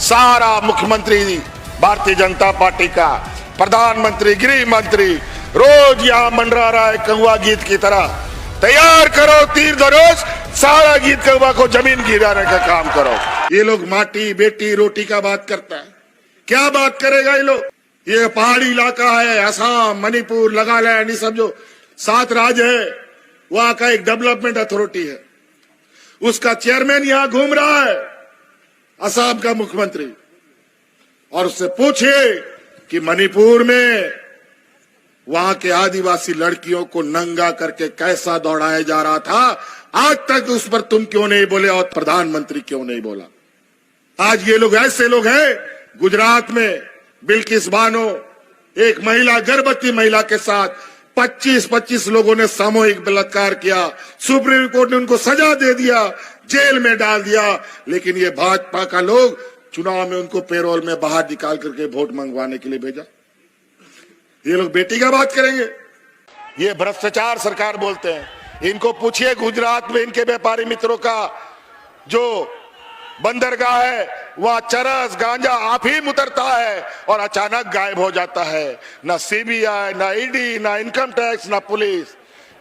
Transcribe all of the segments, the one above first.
सारा मुख्यमंत्री भारतीय जनता पार्टी का, प्रधानमंत्री, गृह मंत्री रोज यहाँ मंडरा रहा है कौवा गीत की तरह। तैयार करो तीर धनुष, सारा गीत कौवा को जमीन गिराने का काम करो। ये लोग माटी बेटी रोटी का बात करता है, क्या बात करेगा ये लोग? ये पहाड़ी इलाका है, असम, मणिपुर, नागालैंड, ये सब जो 7 राज्य है, वहां का एक डेवलपमेंट अथॉरिटी है, उसका चेयरमैन यहां घूम रहा है, असम का मुख्यमंत्री। और उससे पूछिए कि मणिपुर में वहां के आदिवासी लड़कियों को नंगा करके कैसा दौड़ाया जा रहा था, आज तक उस पर तुम क्यों नहीं बोले और प्रधानमंत्री क्यों नहीं बोला? आज ये लोग ऐसे लोग हैं। गुजरात में बिल्किस बानो, एक महिला, गर्भवती महिला के साथ 25 लोगों ने सामूहिक बलात्कार किया, सुप्रीम कोर्ट ने उनको सजा दे दिया, जेल में डाल दिया, लेकिन ये भाजपा का लोग चुनाव में उनको पेरोल में बाहर निकाल करके वोट मंगवाने के लिए भेजा। ये लोग बेटी का बात करेंगे? ये भ्रष्टाचार सरकार बोलते हैं। इनको पूछिए गुजरात में इनके व्यापारी मित्रों का जो बंदरगाह है, वहां चरस गांजा अफीम उतरता है और अचानक गायब हो जाता है। ना सीबीआई, ना ईडी, ना इनकम टैक्स, ना पुलिस,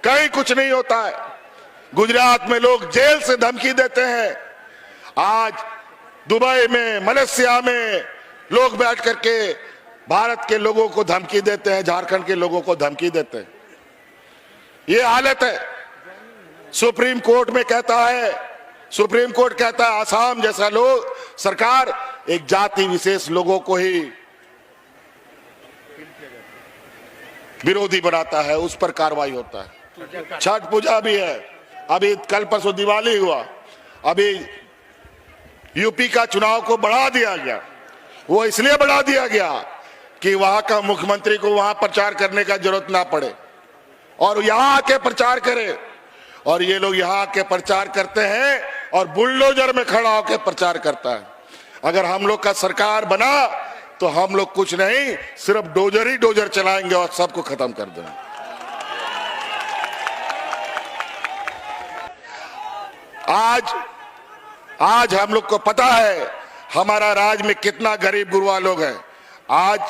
कहीं कुछ नहीं होता है। गुजरात में लोग जेल से धमकी देते हैं। आज दुबई में, मलेशिया में लोग बैठ करके भारत के लोगों को धमकी देते हैं, झारखंड के लोगों को धमकी देते हैं। ये हालत है। सुप्रीम कोर्ट कहता है असम जैसा लोग सरकार एक जाति विशेष लोगों को ही विरोधी बनाता है, उस पर कार्रवाई होता है। छठ पूजा भी है, अभी कल परसों दिवाली हुआ, अभी यूपी का चुनाव को बढ़ा दिया गया। वो इसलिए बढ़ा दिया गया कि वहां का मुख्यमंत्री को वहां प्रचार करने का जरूरत ना पड़े और यहां आके प्रचार करे। और ये लोग यहां आके प्रचार करते हैं और बुलडोजर में खड़ा होकर प्रचार करता है। अगर हम लोग का सरकार बना तो हम लोग कुछ नहीं, सिर्फ डोजर ही डोजर चलाएंगे और सबको खत्म कर देंगे। आज हम लोग को पता है हमारा राज्य में कितना गरीब गुरबा लोग हैं। आज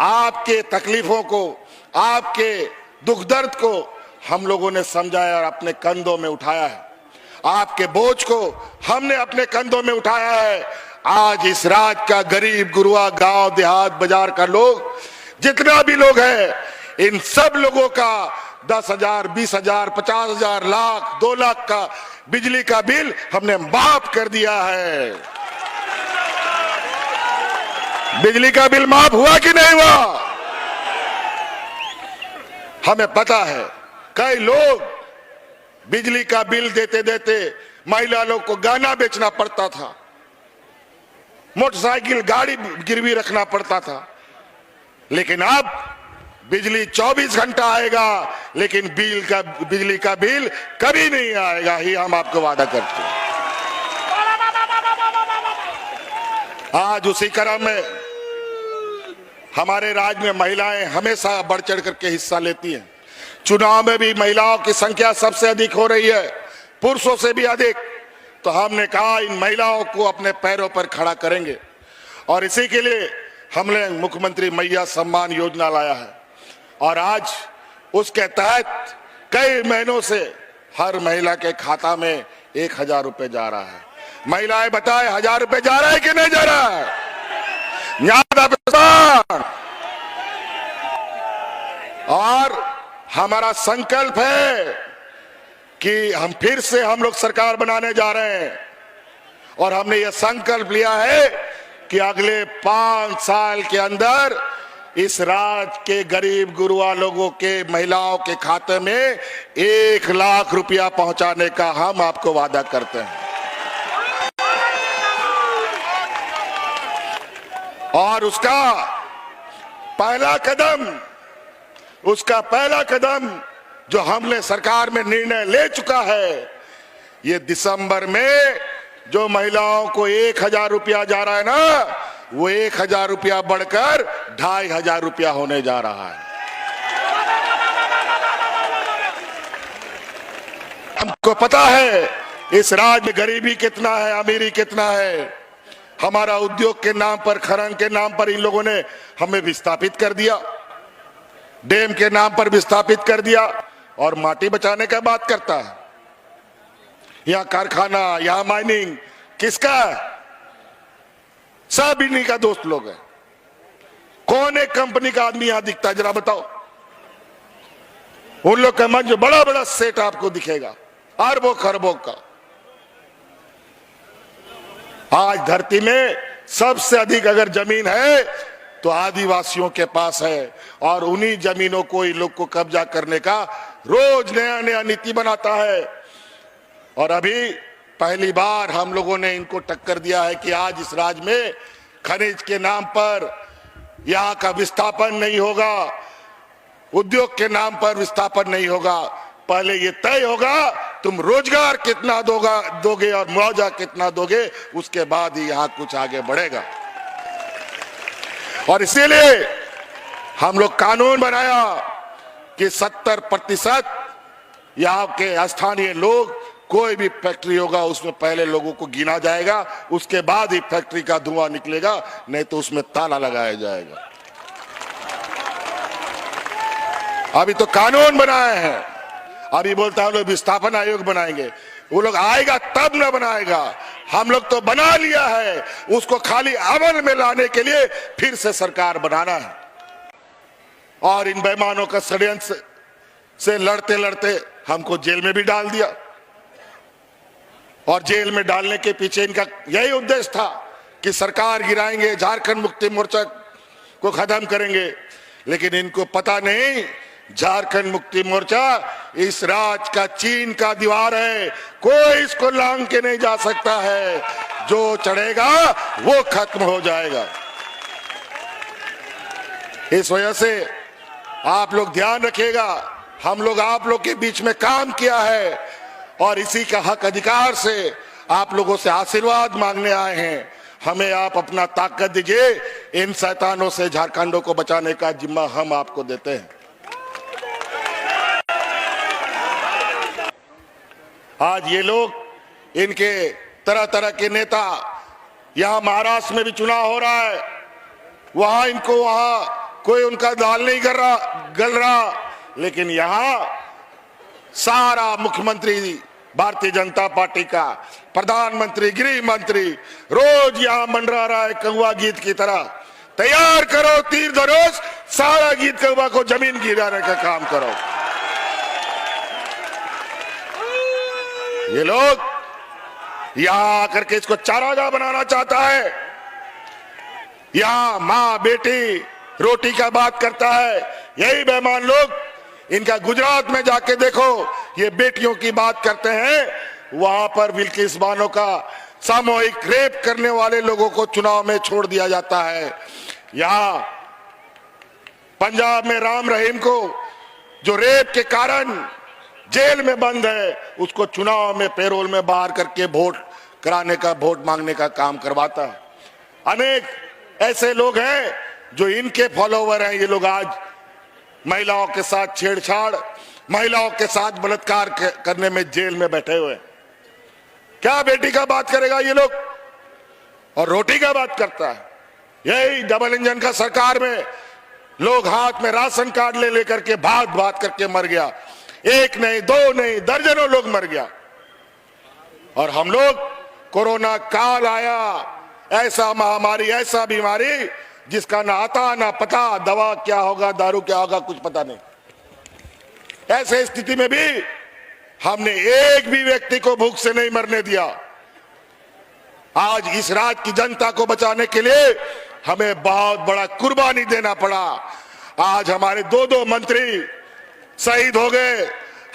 आपके तकलीफों को, आपके दुख दर्द को हम लोगों ने समझाया और अपने कंधों में उठाया है। आपके बोझ को हमने अपने कंधों में उठाया है। आज इस राज्य का गरीब गुरबा, गांव देहात बाजार का लोग, जितना भी लोग हैं, इन सब लोगों का 10,000, 20,000, 50,000, लाख, 2 लाख का बिजली का बिल हमने माफ कर दिया है। बिजली का बिल माफ हुआ कि नहीं हुआ? हमें पता है कई लोग बिजली का बिल देते देते महिला लोग को गहना बेचना पड़ता था, मोटरसाइकिल, गाड़ी गिरवी रखना पड़ता था। लेकिन अब बिजली 24 घंटा आएगा, लेकिन बिजली का बिल कभी नहीं आएगा, ही हम आपको वादा करते हैं। आज उसी क्रम में हमारे राज्य में महिलाएं हमेशा बढ़ चढ़ करके हिस्सा लेती हैं। चुनाव में भी महिलाओं की संख्या सबसे अधिक हो रही है, पुरुषों से भी अधिक। तो हमने कहा इन महिलाओं को अपने पैरों पर खड़ा करेंगे और इसी के लिए हमने मुख्यमंत्री मैया सम्मान योजना लाया है। और आज उसके तहत कई महीनों से हर महिला के खाता में 1,000 रुपए जा रहा है। महिलाएं बताएं, 1,000 रुपए जा रहा है कि नहीं जा रहा है? और हमारा संकल्प है कि हम फिर से हम लोग सरकार बनाने जा रहे हैं और हमने ये संकल्प लिया है कि अगले 5 साल के अंदर इस राज्य के गरीब गुरबा लोगों के, महिलाओं के खाते में 1 लाख रुपया पहुंचाने का हम आपको वादा करते हैं। और उसका पहला कदम जो हमने सरकार में निर्णय ले चुका है, ये दिसंबर में जो महिलाओं को 1,000 रुपया जा रहा है ना, वो 1,000 रुपया बढ़कर 2,500 रुपया होने जा रहा है। हमको पता है इस राज्य में गरीबी कितना है, अमीरी कितना है। हमारा उद्योग के नाम पर, खनन के नाम पर इन लोगों ने हमें विस्थापित कर दिया, डैम के नाम पर विस्थापित कर दिया और माटी बचाने का बात करता है। यहां कारखाना, यहां माइनिंग किसका है? सब इन्हीं का दोस्त लोग हैं। कौन एक कंपनी का आदमी यहां दिखता है जरा बताओ? उन लोग का मंच बड़ा बड़ा सेट आपको दिखेगा, अरबों खरबों का। आज धरती में सबसे अधिक अगर जमीन है तो आदिवासियों के पास है, और उन्हीं जमीनों को इन लोग को कब्जा करने का रोज नया नया नीति बनाता है। और अभी पहली बार हम लोगों ने इनको टक्कर दिया है कि आज इस राज्य में खनिज के नाम पर यहां का विस्थापन नहीं होगा, उद्योग के नाम पर विस्थापन नहीं होगा। पहले ये तय होगा तुम रोजगार कितना दोगे और मुआवजा कितना दोगे, उसके बाद ही यहां कुछ आगे बढ़ेगा। और इसीलिए हम लोग कानून बनाया कि 70% यहां के स्थानीय लोग, कोई भी फैक्ट्री होगा उसमें पहले लोगों को गिना जाएगा, उसके बाद ही फैक्ट्री का धुआं निकलेगा, नहीं तो उसमें ताला लगाया जाएगा। अभी तो कानून बनाए हैं, अभी बोलता है लोग विस्थापन आयोग बनाएंगे। वो लोग आएगा तब न बनाएगा, हम लोग तो बना लिया है, उसको खाली अमल में लाने के लिए फिर से सरकार बनाना है। और इन बेईमानों का षड्यंत्र से लड़ते लड़ते हमको जेल में भी डाल दिया, और जेल में डालने के पीछे इनका यही उद्देश्य था कि सरकार गिराएंगे, झारखंड मुक्ति मोर्चा को खत्म करेंगे। लेकिन इनको पता नहीं, झारखंड मुक्ति मोर्चा इस राज्य का चीन का दीवार है, कोई इसको लांग के नहीं जा सकता है। जो चढ़ेगा वो खत्म हो जाएगा। इस वजह से आप लोग ध्यान रखिएगा, हम लोग आप लोग के बीच में काम किया है और इसी का हक अधिकार से आप लोगों से आशीर्वाद मांगने आए हैं। हमें आप अपना ताकत दीजिए, इन शैतानों से झारखंडों को बचाने का जिम्मा हम आपको देते हैं। आज ये लोग, इनके तरह तरह के नेता, यहां महाराष्ट्र में भी चुनाव हो रहा है, वहां कोई उनका दाल नहीं गल रहा, लेकिन यहां सारा मुख्यमंत्री भारतीय जनता पार्टी का, प्रधानमंत्री, गृह मंत्री रोज यहां मंडरा रहा है कौवा गीत की तरह। तैयार करो तीर धनुष, सारा गीत कौवा को जमीन गिराने का काम करो। ये लोग यहां आकर के इसको चारागाह बनाना चाहता है। यहां मां बेटी रोटी का बात करता है, यही बेईमान लोग, इनका गुजरात में जाके देखो, ये बेटियों की बात करते हैं। वहां पर बिल्किस बानो का सामूहिक रेप करने वाले लोगों को चुनाव में छोड़ दिया जाता है। यहां पंजाब में राम रहीम को, जो रेप के कारण जेल में बंद है, उसको चुनाव में पैरोल में बाहर करके वोट कराने का, वोट मांगने का काम करवाता है। अनेक ऐसे लोग हैं जो इनके फॉलोवर हैं। ये लोग आज महिलाओं के साथ छेड़छाड़, महिलाओं के साथ बलात्कार करने में जेल में बैठे हुए। क्या बेटी का बात करेगा ये लोग, और रोटी का बात करता है। यही डबल इंजन का सरकार में लोग हाथ में राशन कार्ड ले लेकर के भाग करके मर गया। एक नहीं, दो नहीं, दर्जनों लोग मर गया। और हम लोग, कोरोना काल आया, ऐसा महामारी, ऐसा बीमारी जिसका ना आता ना पता, दवा क्या होगा, दारू क्या होगा, कुछ पता नहीं। ऐसे स्थिति में भी हमने एक भी व्यक्ति को भूख से नहीं मरने दिया। आज इस राज्य की जनता को बचाने के लिए हमें बहुत बड़ा कुर्बानी देना पड़ा। आज हमारे दो मंत्री शहीद हो गए।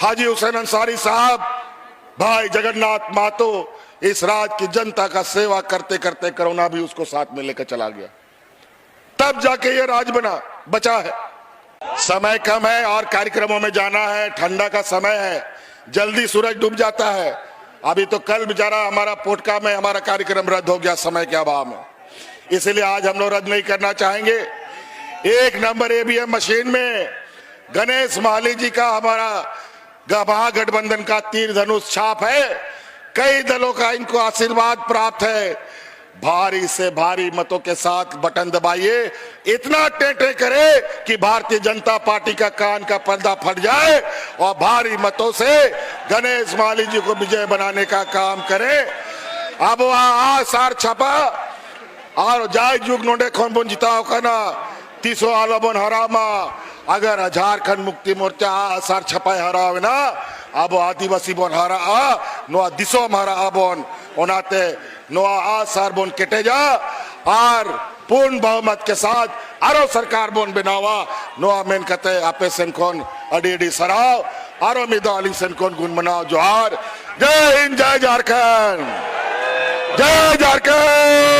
हाजी हुसैन अंसारी साहब, भाई जगन्नाथ महतो, इस राज्य की जनता का सेवा करते करते कोरोना भी उसको साथ में लेकर चला गया, तब जाके ये राज्य बचा है। समय कम है और कार्यक्रमों में जाना है, ठंडा का समय है, जल्दी सूरज डूब जाता है। अभी तो कल बेचारा हमारा पोटका में हमारा कार्यक्रम रद्द हो गया समय के अभाव में, इसलिए आज हम लोग रद्द नहीं करना चाहेंगे। 1 नंबर ईवीएम मशीन में गणेश माली जी का, हमारा महागठबंधन का तीर धनुष छाप है। कई दलों का इनको आशीर्वाद प्राप्त है। भारी से भारी मतों के साथ बटन दबाइए, इतना टेंटे करे कि भारतीय जनता पार्टी का कान का पर्दा फट जाए और भारी मतों से गणेश माली जी को विजय बनाने का काम करे। अब वहां सार छपा और जाय जुग नोडे खन बन जिताओ कना 30 आलो बन हरामा अगर झारखंड मुक्ति मोर्चा सार छपाई हरावे ना अब आदिवासी बन हरा नो दिसो हरा बन ओनाते नो सार बन केटे जा और पूर्ण बहुमत के साथ आरो सरकार बन बनावा नो मेन कते आपे सेनकोन अडी सराव आरो मिदाली सेनकोन गुण मनाओ जोहार। जय हिंद, जय झारखंड, जय झारखंड।